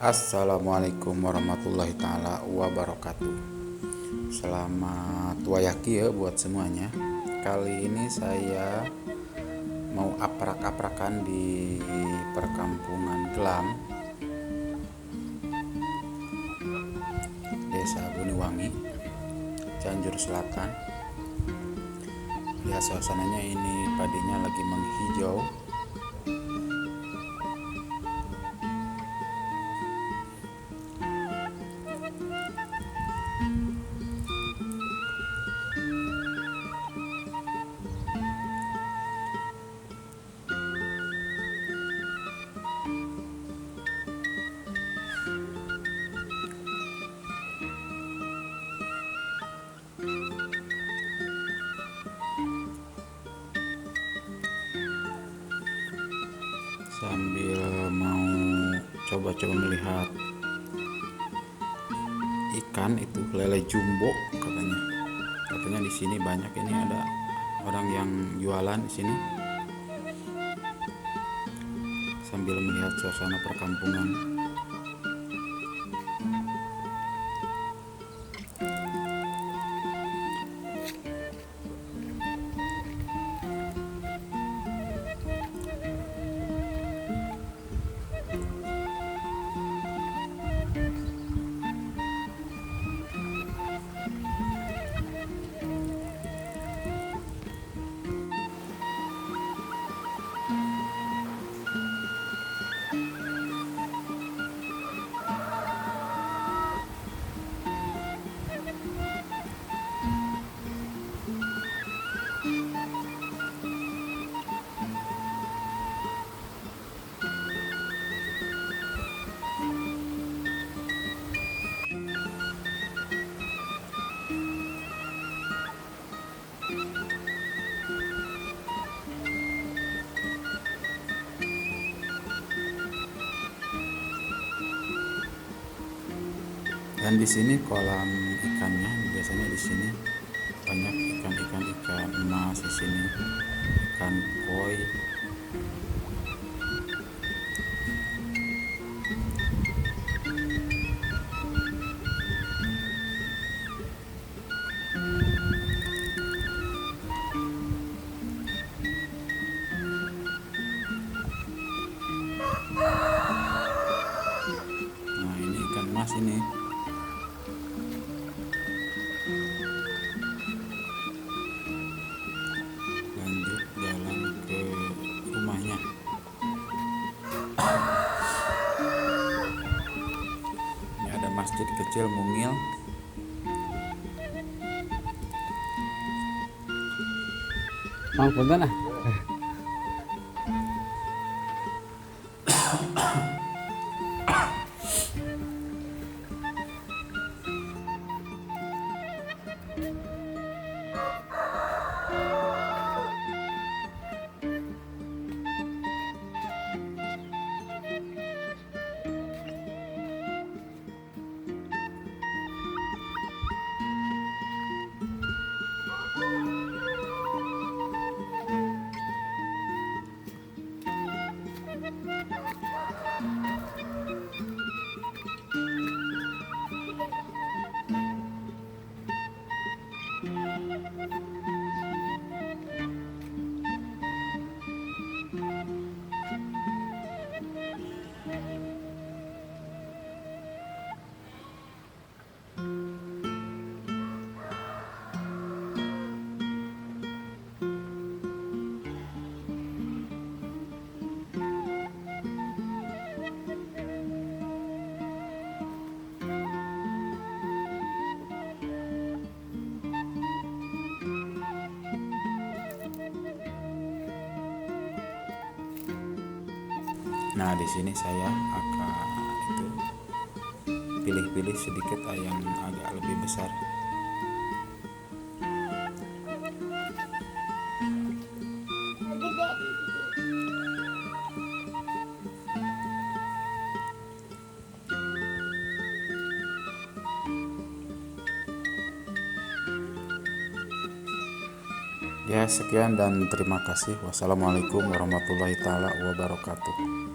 Assalamualaikum warahmatullahi taala wabarakatuh. Selamat wayaki ya buat semuanya. Kali ini saya mau aprak-aprakan di perkampungan Gelam, Desa Buniwangi, Cianjur Selatan. Ya, suasananya ini padinya lagi menghijau. Sambil mau coba-coba melihat ikan, itu lele jumbo katanya di sini banyak. Ini ada orang yang jualan di sini sambil melihat suasana perkampungan. Dan di sini kolam ikannya, biasanya di sini banyak ikan emas di sini, ikan koi. Nah, ini ikan emas ini. Lanjut jalan ke rumahnya. Ini ada masjid kecil mungil. Mang punten ah. Nah, di sini saya akan itu pilih-pilih sedikit yang agak lebih besar. Ya, sekian dan terima kasih. Wassalamualaikum warahmatullahi taala wabarakatuh.